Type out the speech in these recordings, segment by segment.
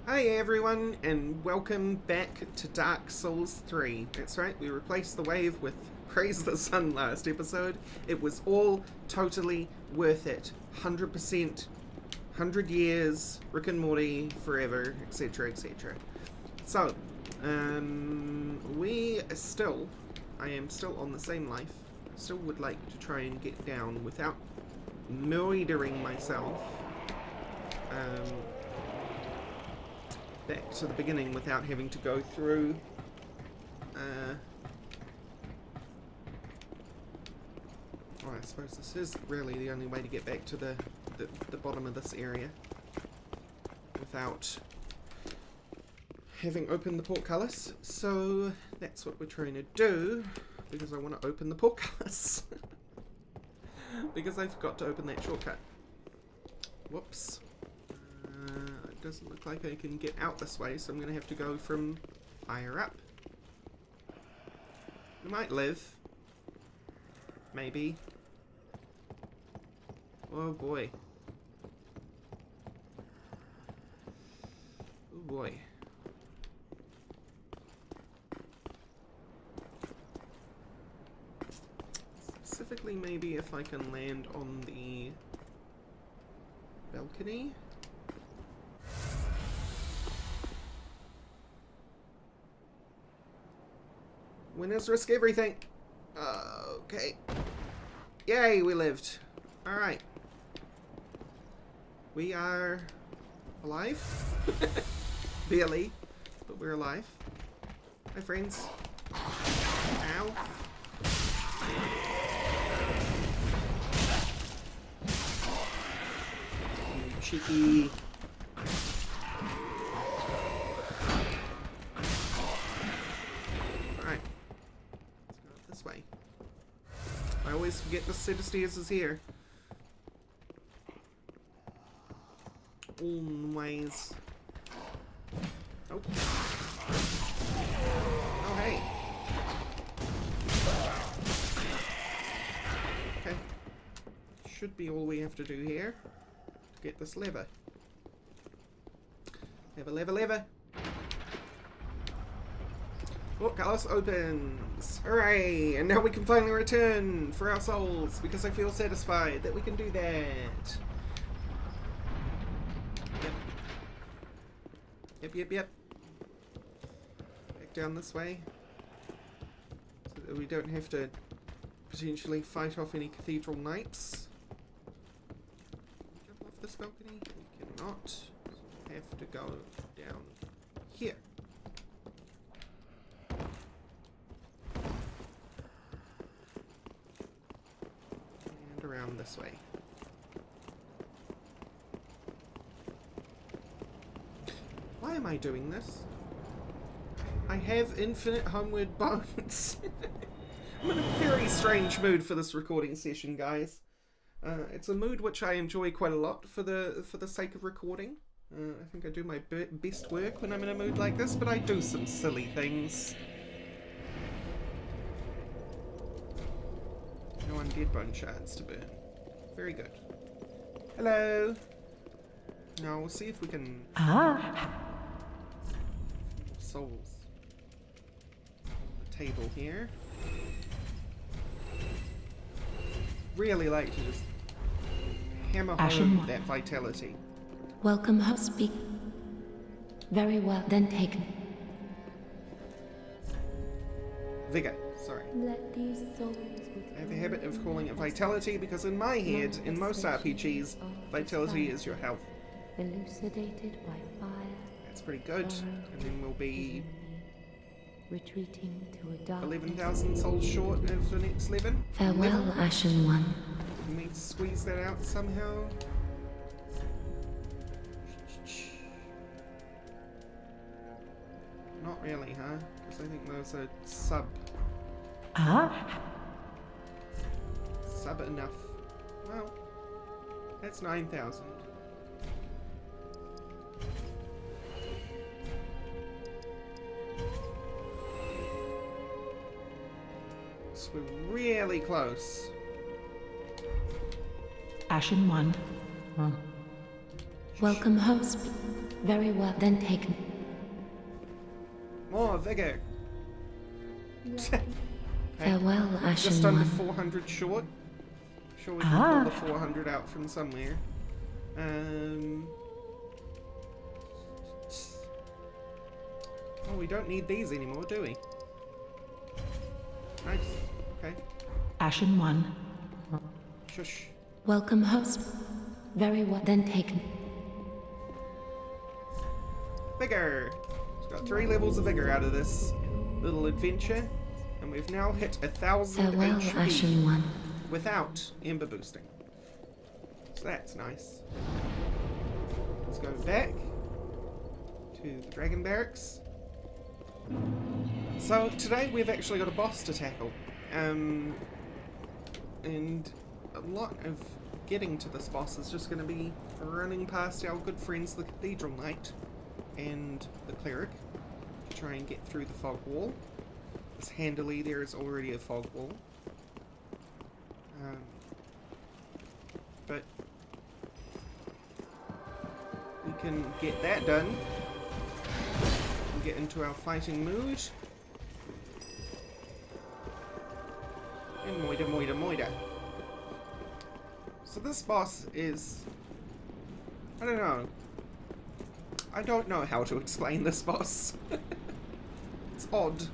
Hi everyone, and welcome back to Dark Souls 3. That's right, we replaced the wave with Praise the Sun last episode. It was all totally worth it. 100%, 100 years, Rick and Morty, forever, etc, etc. So, I am still on the same life. Still would like to try and get down without murdering myself. Back to the beginning without having to go through I suppose this is really the only way to get back to the bottom of this area without having opened the portcullis. So that's what we're trying to do, because I want to open the portcullis. Because I forgot to open that shortcut. Whoops. It doesn't look like I can get out this way, so I'm going to have to go from higher up. We might live. Maybe. Oh boy. Oh boy. Specifically, maybe if I can land on the balcony. Winners risk everything. Okay. Yay, we lived. Alright. We are alive. Barely, but we're alive. Hi, friends. Ow. You cheeky. Way. I always forget the set of stairs is here. Always. Oh. Oh, hey. Okay. Should be all we have to do here to get this lever. Lever, lever, lever. Portcullis opens! Hooray! And now we can finally return for our souls, because I feel satisfied that we can do that. Yep. Back down this way. So that we don't have to potentially fight off any cathedral knights. Jump off this balcony? We cannot. So we have to go down here. Around this way. Why am I doing this? I have infinite homeward bones. I'm in a very strange mood for this recording session, guys. It's a mood which I enjoy quite a lot for the sake of recording. I think I do my best work when I'm in a mood like this, but I do some silly things. No undead bone shards to burn. Very good. Hello. Now we'll see if we can. Souls. On the table here. Really like to just hammer home that vitality. Welcome, host. Speak. Very well, then taken. Vigor. Sorry. Let these souls I have a habit of calling it vitality because in my head, in most RPGs, vitality is your health. Elucidated by fire. That's pretty good. And then we'll be retreating to a dark 11,000 souls short of the next 11. Farewell, Ashen One. Can we squeeze that out somehow? Not really, huh? Because I think those are sub enough. Well, that's 9,000. So we're really close. Ashen One. Welcome, host. Very well, then take... More vigor. Farewell, Ashen Just under One. 400 short. Sure we can pull the 400 out from somewhere. Oh, we don't need these anymore, do we? Nice. Okay. Ashen One. Shush. Welcome, host. Very well, then take... Vigor! We've got 3 levels of vigor out of this little adventure. And we've now hit 1,000 Farewell, HP Ashen One. without ember boosting. So that's nice. Let's go back to the dragon barracks. So today we've actually got a boss to tackle. And a lot of getting to this boss is just going to be running past our good friends the Cathedral Knight and the Cleric to try and get through the fog wall. As handily, there is already a fog wall. But we can get that done and get into our fighting mood. And moida, moida, moida. So this boss is... I don't know. I don't know how to explain this boss. It's odd.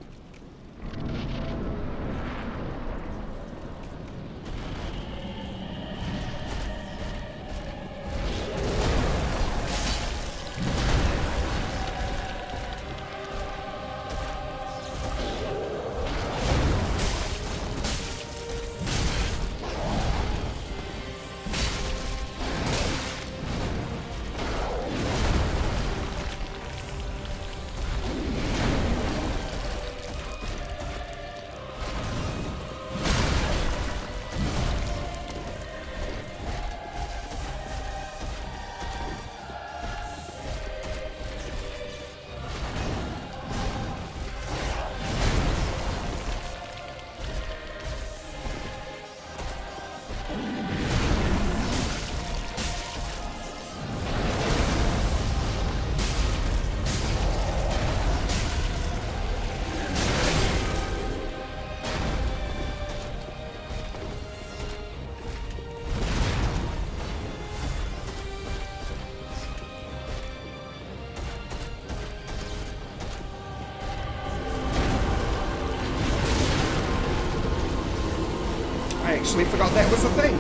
I actually forgot that was a thing.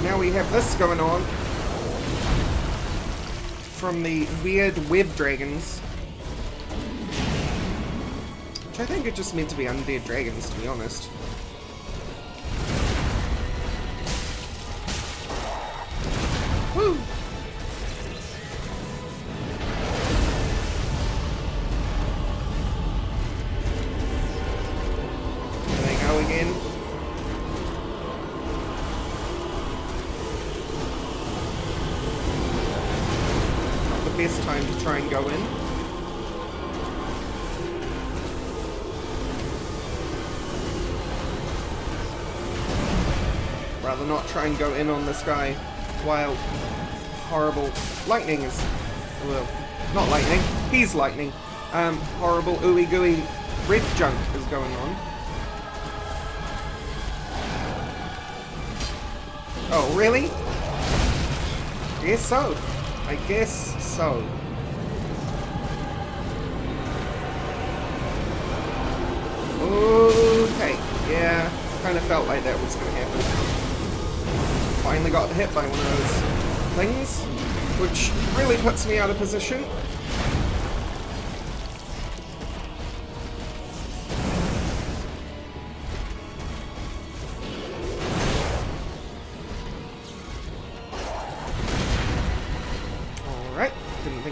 Now we have this going on from the weird web dragons. Which I think are just meant to be undead dragons, to be honest. Woo! Again. Not the best time to try and go in. Rather not try and go in on this guy while horrible lightning is... well, not lightning, he's lightning. Horrible ooey gooey red junk is going on. Oh, really? Guess so. I guess so. Okay. Yeah, kind of felt like that was going to happen. Finally got hit by one of those things, which really puts me out of position.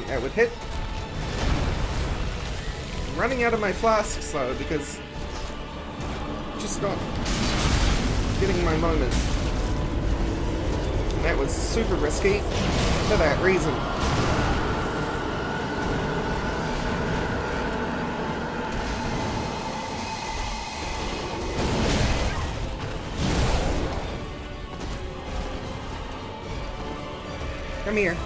That would hit. I'm running out of my flasks though because just not getting my moment. And that was super risky for that reason. Come here.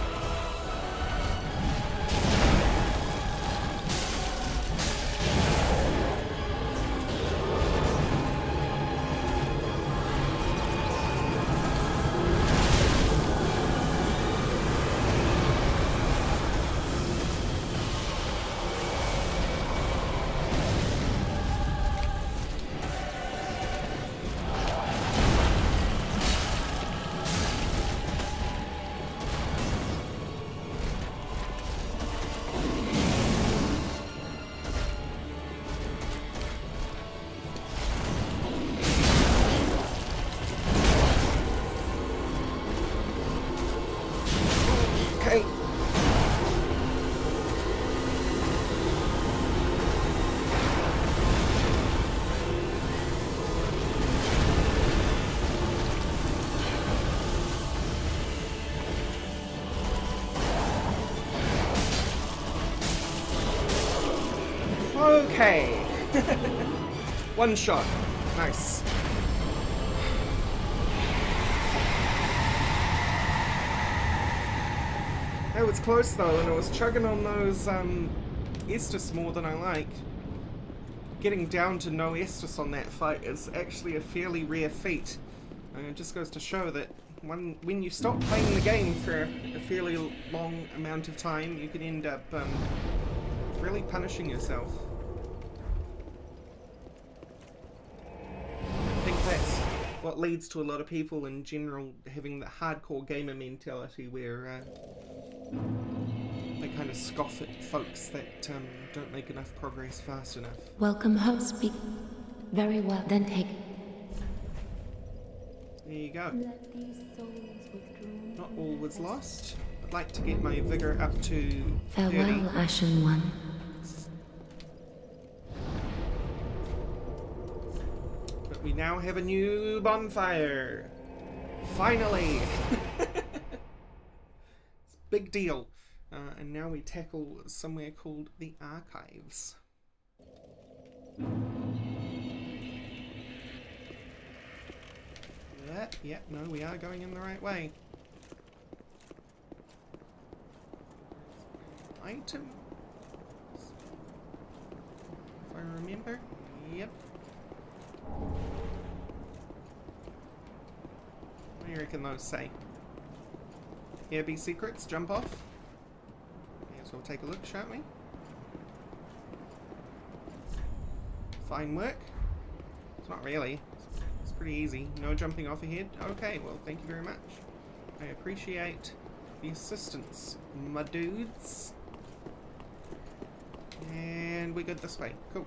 Okay. Okay. One shot. Nice. It was close though, and I was chugging on those Estus more than I like. Getting down to no Estus on that fight is actually a fairly rare feat. It just goes to show that when you stop playing the game for a fairly long amount of time, you can end up really punishing yourself. I think that's what leads to a lot of people in general having the hardcore gamer mentality where they kind of scoff at folks that don't make enough progress fast enough. Welcome home, speak. Very well, then take. There you go. Not all was lost. I'd like to get my vigor up to 30. Farewell, Ashen One. But we now have a new bonfire. Finally! It's a big deal. And now we tackle somewhere called the Archives. Yeah, no, we are going in the right way. Item? If I remember. Yep. What do you reckon those say? Here be secrets, jump off. May as well take a look, shan't we? Fine work. It's not really. It's pretty easy. No jumping off ahead. Okay, well, thank you very much. I appreciate the assistance, my dudes. And we go this way. Cool.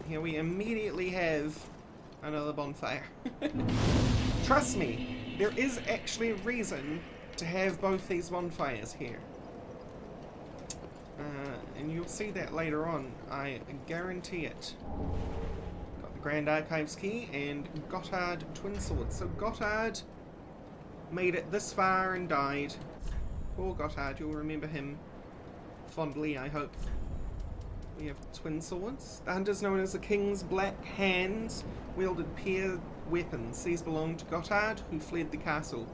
Here we immediately have another bonfire. Trust me, there is actually a reason to have both these bonfires here. And you'll see that later on, I guarantee it. Got the Grand Archives key and Gotthard twin swords. So Gotthard made it this far and died. Poor Gotthard, you'll remember him fondly, I hope. We have twin swords. The hunters known as the King's Black Hands wielded paired weapons. These belonged to Gotthard, who fled the castle.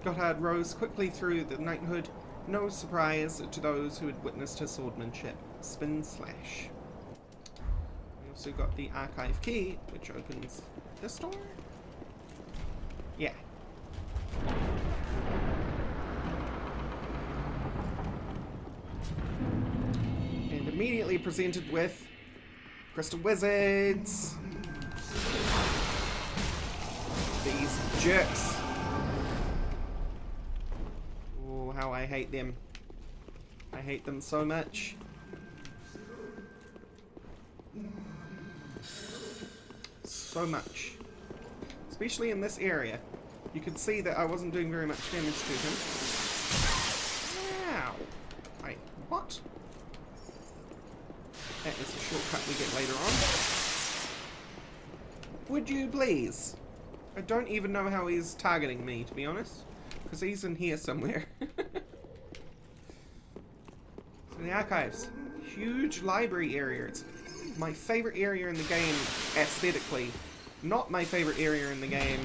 Gotthard rose quickly through the knighthood, no surprise to those who had witnessed his swordmanship. Spin slash. We also got the archive key, which opens this door. Yeah. And immediately presented with crystal wizards. These jerks. Oh, how I hate them. I hate them so much. So much. Especially in this area. You could see that I wasn't doing very much damage to him. Ow. Wait, what? That is a shortcut we get later on. Would you please? I don't even know how he's targeting me, to be honest. Because he's in here somewhere. So the archives. Huge library area. It's my favourite area in the game aesthetically. Not my favourite area in the game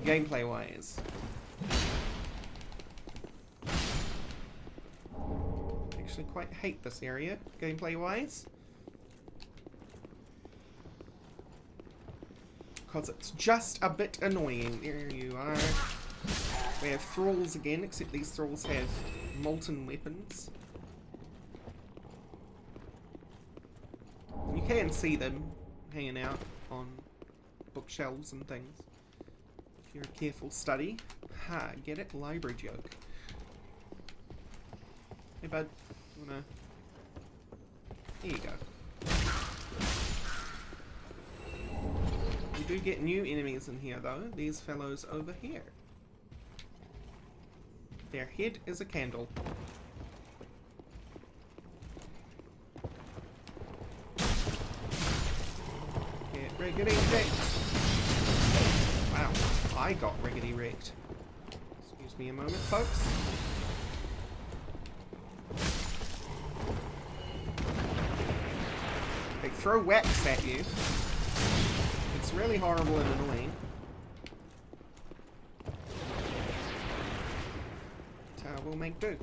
gameplay-wise. Actually quite hate this area gameplay-wise. Because it's just a bit annoying. There you are. We have thralls again, except these thralls have molten weapons. You can see them hanging out on bookshelves and things if you're a careful study. Ha, get it? Library joke. Hey bud, wanna... There you go. You do get new enemies in here though, these fellows over here. Their head is a candle. Get riggedy wrecked. Wow, I got riggedy wrecked. Excuse me a moment, folks. They throw wax at you. It's really horrible and annoying. We'll make do.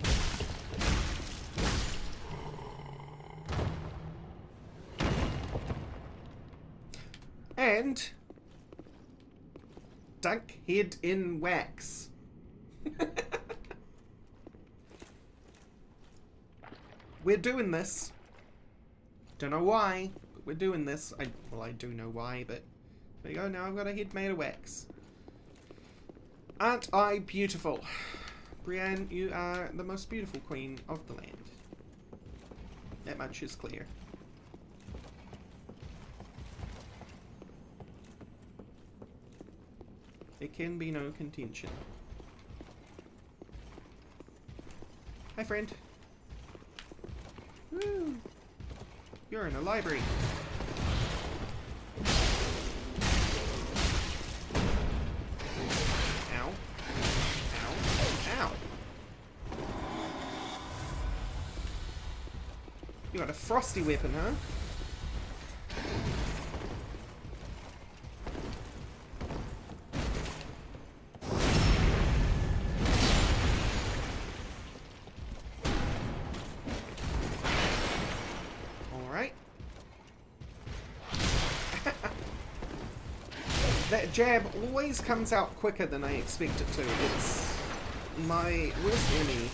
And dunk head in wax. We're doing this. Don't know why, but we're doing this. Well, I do know why, but there you go. Now I've got a head made of wax. Aren't I beautiful? Brienne, you are the most beautiful queen of the land. That much is clear. There can be no contention. Hi, friend. Woo! You're in a library. You got a frosty weapon, huh? Alright. That jab always comes out quicker than I expect it to. It's my worst enemy.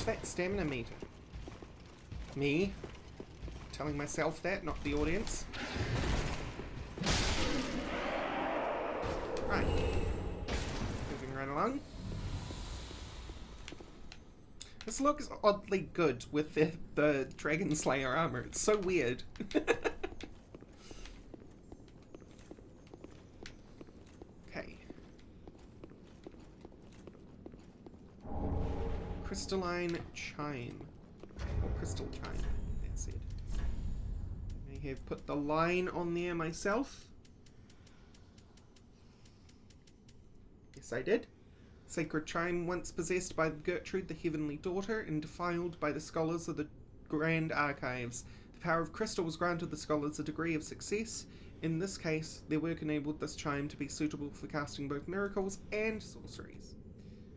That stamina meter. Me telling myself that, not the audience. Right. Moving right along. This looks oddly good with the Dragon Slayer armor. It's so weird. Okay. Crystalline chime. Or crystal chime, that's it. I may have put the line on there myself. Yes, I did. Sacred chime, once possessed by Gertrude, the Heavenly Daughter, and defiled by the scholars of the Grand Archives. The power of crystal was granted the scholars a degree of success. In this case, their work enabled this chime to be suitable for casting both miracles and sorceries.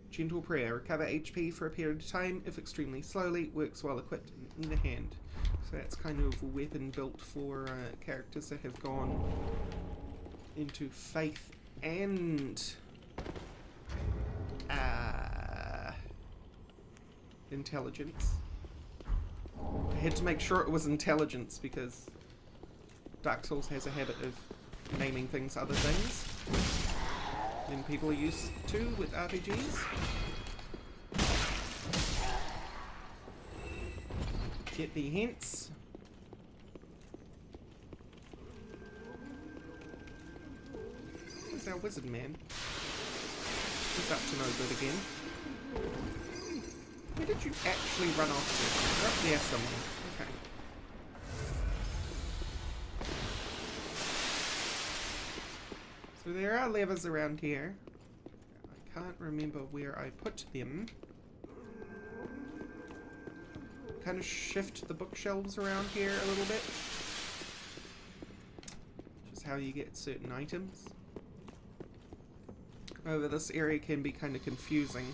Gentle prayer. Recover HP for a period of time, if extremely slowly. Works while equipped in either hand. So that's kind of a weapon built for characters that have gone into faith and intelligence. I had to make sure it was intelligence because Dark Souls has a habit of naming things other things than people are used to with RPGs. Get the hints. Where's our wizard man? He's up to no good again. Where did you actually run off to? You're up there somewhere. Okay. So there are levers around here. can't remember where I put them. Kind of shift the bookshelves around here a little bit. Which is how you get certain items. However, this area can be kind of confusing.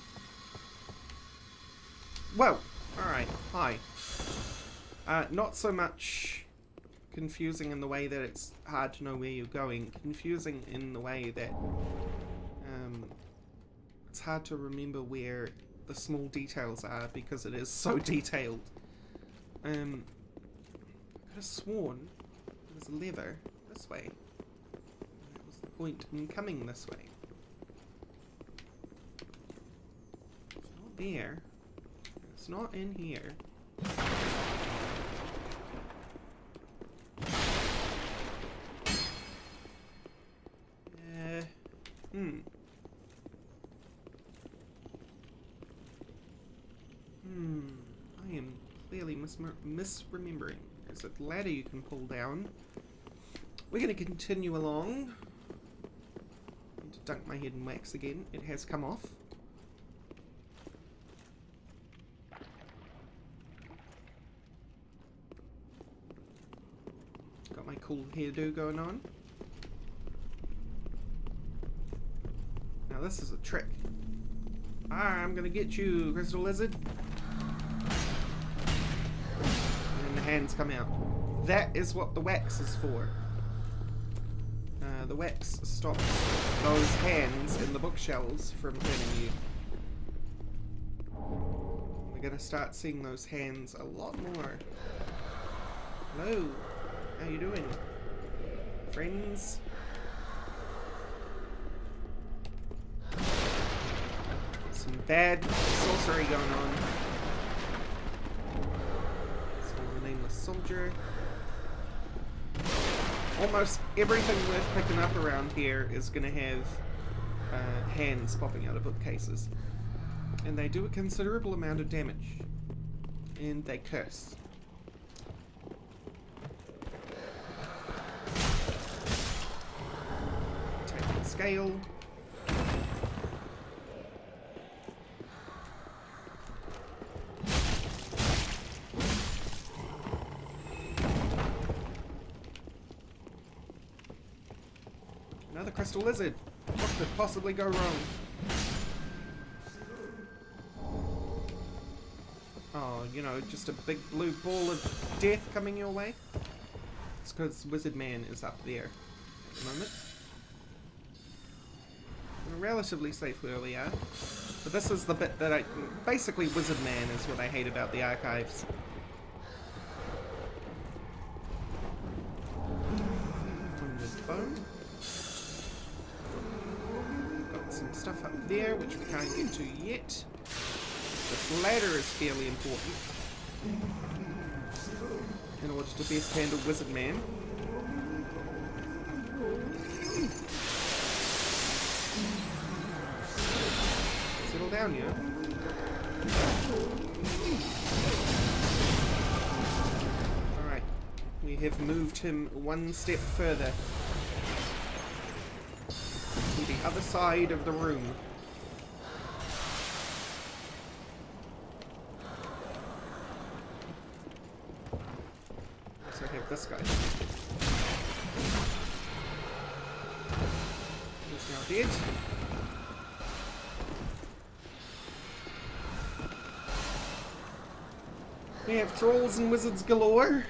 Whoa! Alright, hi. Not so much confusing in the way that it's hard to know where you're going. Confusing in the way that it's hard to remember where the small details are because it is so detailed. I could have sworn there was a lever this way. That was the point in coming this way. It's not there. It's not in here. I am clearly misremembering. There's a ladder you can pull down. We're going to continue along. I need to dunk my head in wax again. It has come off. Got my cool hairdo going on. Now this is a trick. I'm gonna get you, Crystal Lizard. And the hands come out. That is what the wax is for. The wax stops those hands in the bookshelves from hurting you. We're gonna start seeing those hands a lot more. Hello, how you doing, friends? Some bad sorcery going on. So the nameless soldier. Almost everything worth picking up around here is going to have hands popping out of bookcases. And they do a considerable amount of damage. And they curse. Take the scale. Another crystal lizard. What could possibly go wrong? Oh, you know, just a big blue ball of death coming your way. It's because Wizard Man is up there at the moment. We're relatively safe where we are. But this is the bit that I... Basically, Wizard Man is what I hate about the archives. Bone. Some stuff up there which we can't get to yet. This ladder is fairly important in order to best handle Wizard Man. Settle down, yo. Alright, we have moved him one step further. The other side of the room. So I have this guy. He's now dead. We have trolls and wizards galore.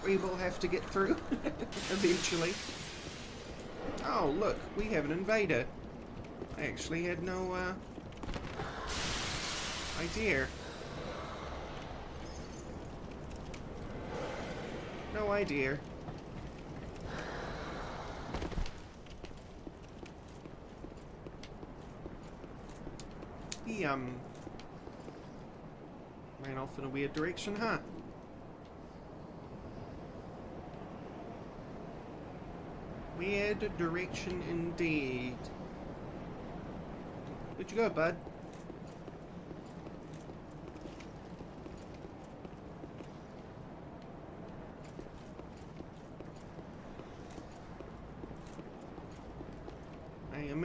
We will have to get through eventually. Oh, look, we have an invader. I actually had no idea. No idea. He, ran off in a weird direction, huh? Weird direction indeed. Where'd you go, bud?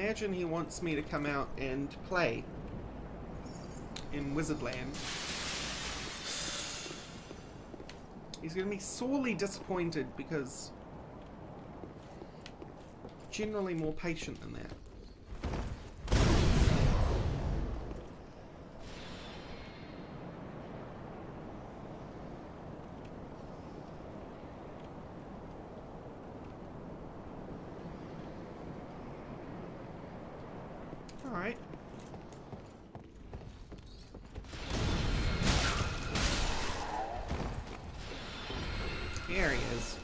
imagine he wants me to come out and play in Wizardland. He's going to be sorely disappointed because generally more patient than that. Alright. There he is.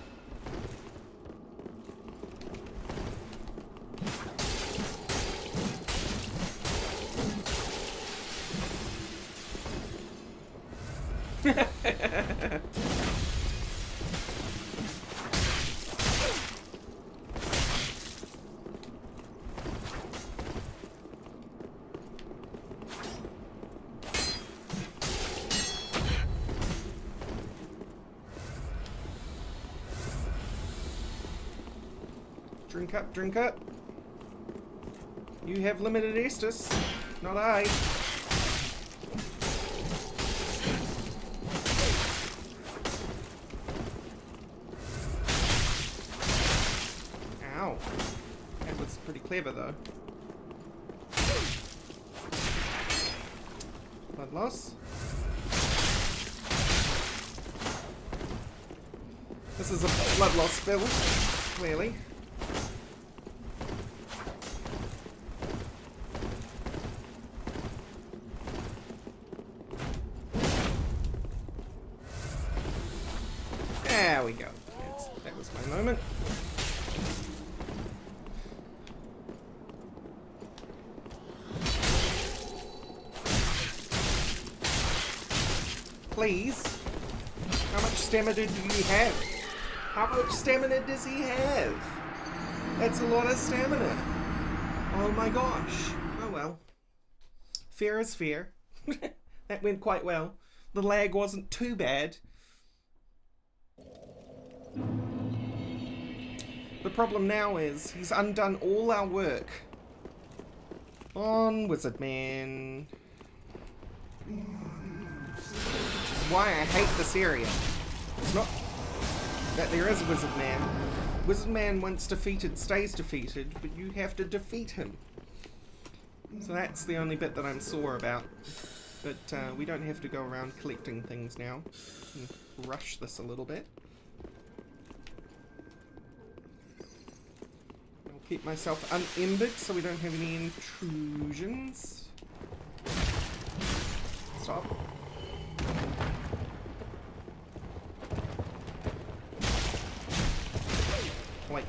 Drink up, drink up. You have limited Estus, not I. Ow. That was pretty clever though. Blood loss. This is a blood loss build, clearly. There we go. That was my moment. Please. How much stamina do you have? How much stamina does he have? That's a lot of stamina. Oh my gosh. Oh well. Fair is fair. That went quite well. The lag wasn't too bad. The problem now is he's undone all our work on Wizardman. Which is why I hate this area. It's not that there is a Wizardman. Wizardman, once defeated, stays defeated, but you have to defeat him. So that's the only bit that I'm sore about. But we don't have to go around collecting things now. We can rush this a little bit. I'll keep myself unembered so we don't have any intrusions. Stop. Wait.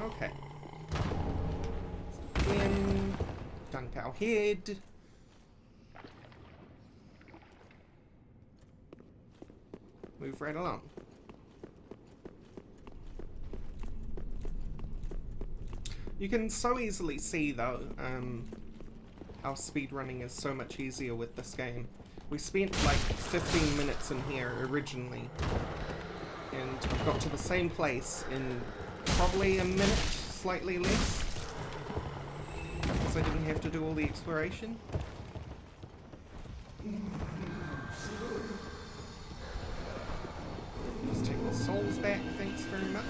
Okay. Then dunk our head. Move right along. You can so easily see though how speedrunning is so much easier with this game. We spent like 15 minutes in here originally and got to the same place in probably a minute, slightly less, because I didn't have to do all the exploration. Just take the souls back, thanks very much.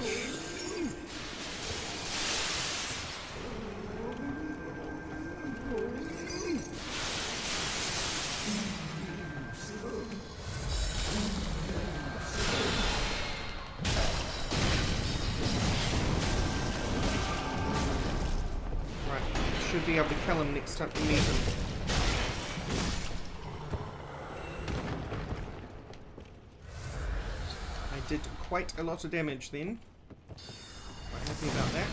Should be able to kill him next time we meet him. I did quite a lot of damage then. Quite happy about that.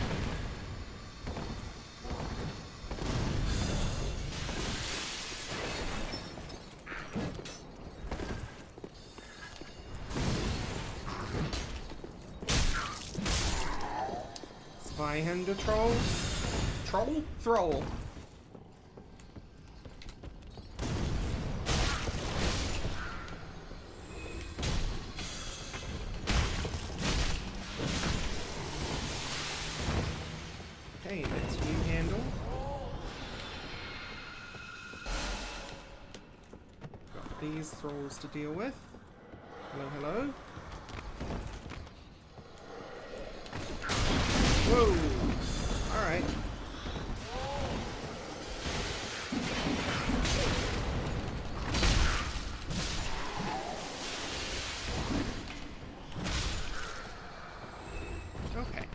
Zweihander Troll. Troll? Thrall. Okay, that's new handle. Got these thralls to deal with. Hello, hello. Whoa! Alright. Okay.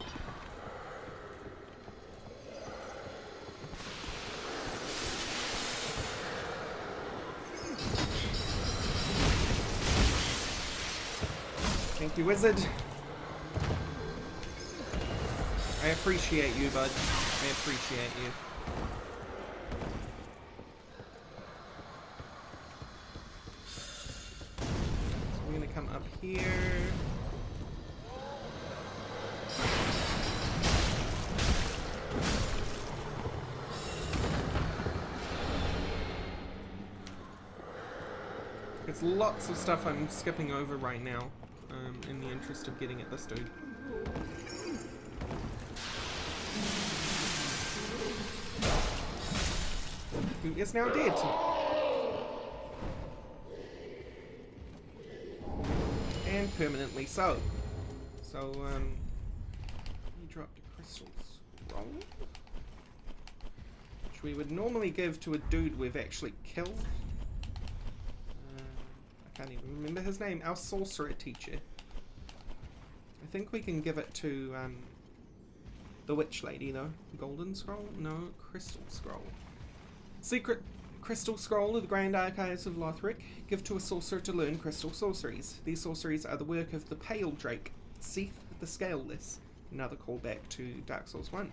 Thank you, wizard. I appreciate you, bud. I appreciate you. So we're gonna come up here. There's lots of stuff I'm skipping over right now, in the interest of getting at this dude. Who is now dead. And permanently so. So, he dropped a crystal scroll, which we would normally give to a dude we've actually killed. I can't even remember his name. Our sorcerer teacher. I think we can give it to the witch lady though. Golden scroll? No, crystal scroll. Secret crystal scroll of the Grand Archives of Lothric. Give to a sorcerer to learn crystal sorceries. These sorceries are the work of the Pale Drake, Seath the Scaleless, another callback to Dark Souls 1,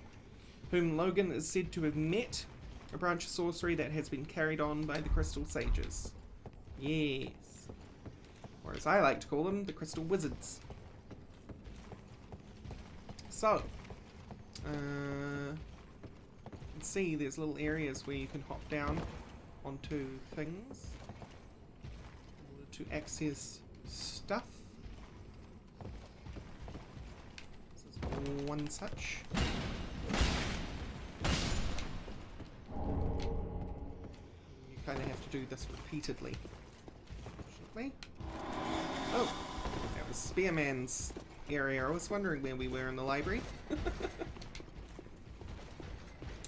whom Logan is said to have met, a branch of sorcery that has been carried on by the Crystal Sages. Yes. Or as I like to call them, the Crystal Wizards. So, let's see, there's little areas where you can hop down onto things to access stuff. This is one such. You kind of have to do this repeatedly. Unfortunately. Oh, that was Spearman's area. I was wondering where we were in the library.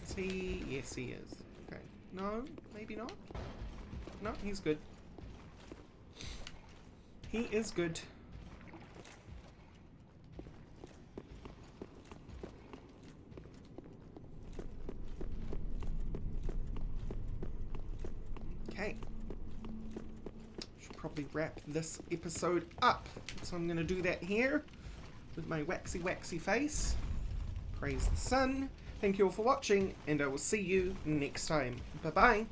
Is he? Yes, he is. Okay. No, maybe not. No, he's good. He is good. Okay. Should probably wrap this episode up. So I'm going to do that here with my waxy face. Praise the sun. Thank you all for watching, and I will see you next time. Bye bye.